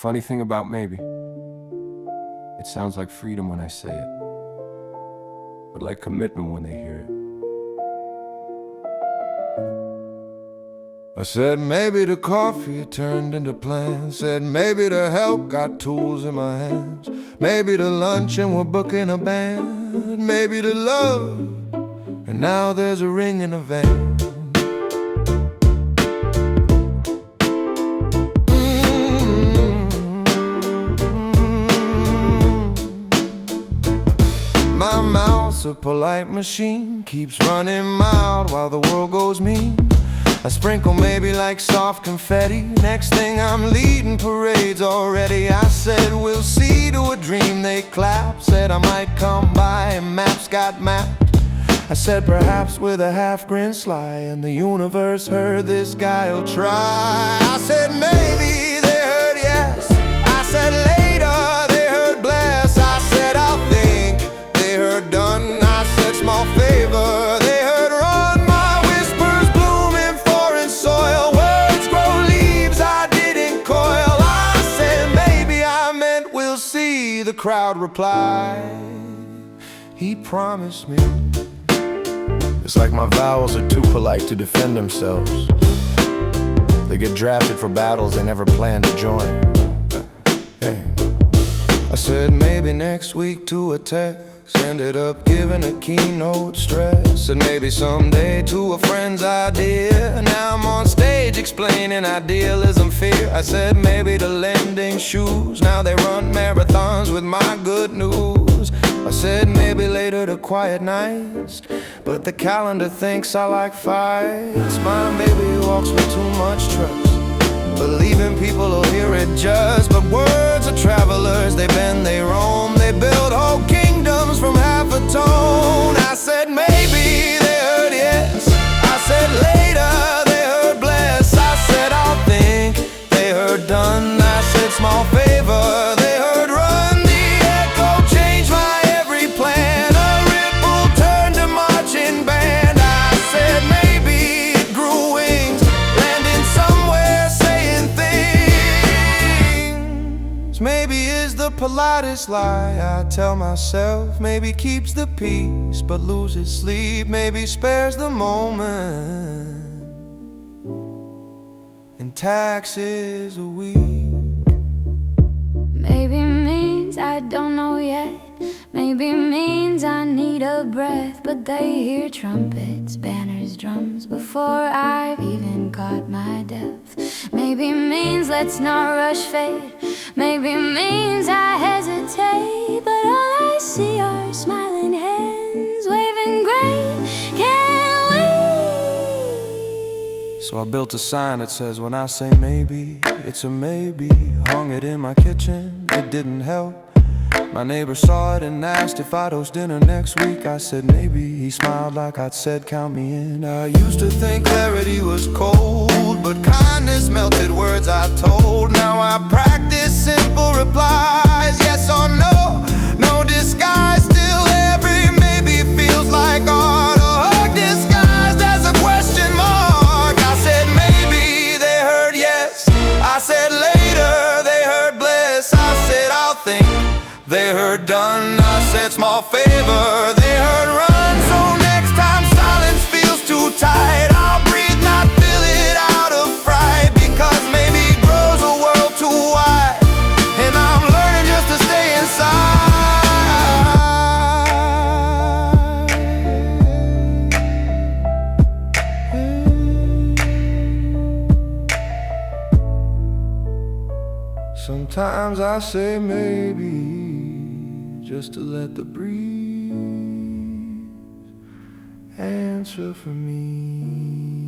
Funny thing about maybe, it sounds like freedom when I say it, but like commitment when they hear it. I said maybe the coffee turned into plans. Said maybe the help got tools in my hands. Maybe the lunch and we're booking a band. Maybe the love, and now there's a ring in the van. My mouth's a polite machine, keeps running mild while the world goes mean. I sprinkle maybe like soft confetti. Next thing I'm leading parades already. I said we'll see to a dream, they clap. Said I might come by and maps got mapped. I said perhaps with a half grin sly, and the universe heard this guy'll try. I said maybe they heard yes. I said later they heard bless. I said I'll think they heard done. I said small favor they heard run. My whispers bloom in foreign soil. Words grow leaves I didn't coil. I said maybe I meant we'll see. The crowd replied, he promised me. It's like my vowels are too polite to defend themselves. They get drafted for battles they never planned to join. Hey. I said maybe next week to a text. Ended up giving a keynote stress. And maybe someday to a friend's idea. Now I'm on stage explaining idealism, fear. I said maybe the lending shoes. Now they run marathons with my good news. I said maybe later to quiet nights, but the calendar thinks I like fights. My baby walks with too much trust, believing people will hear it just. But words are travelers, they bend, they roam. They build whole kingdoms from half a tone. I said maybe they heard yes. I said later they heard bless. I said I'll think they heard done. I said small favor they heard run. The echo changed my every plan. A ripple turned to marching band. I said maybe it grew wings, landing somewhere saying things. Maybe is the politest lie I tell myself. Maybe keeps the peace but loses sleep. Maybe spares the moment and taxes a week. Maybe means I don't know yet. Maybe means I need a breath. But they hear trumpets, banners, drums before I've even caught my depth. Maybe means let's not rush fate. Maybe means I hesitate, but all I see are smiling hands waving great. Can't we? So I built a sign that says when I say maybe, it's a maybe. Hung it in my kitchen, it didn't help. My neighbor saw it and asked if I'd host dinner next week. I said maybe. He smiled like I'd said count me in. I used to think clarity was cold, but kindness melted words I told. Now I practice simple replies, yes or no, no disguise. Still every maybe feels like art, a hug disguised as a question mark. I said maybe they heard yes. I said later they heard bless. I said I'll think they heard done. I said small favor they heard run. So next time silence feels too tight, I'll breathe, not fill it out of fright. Because maybe grows a world too wide, and I'm learning just to stay inside. Sometimes I say maybe just to let the breeze answer for me.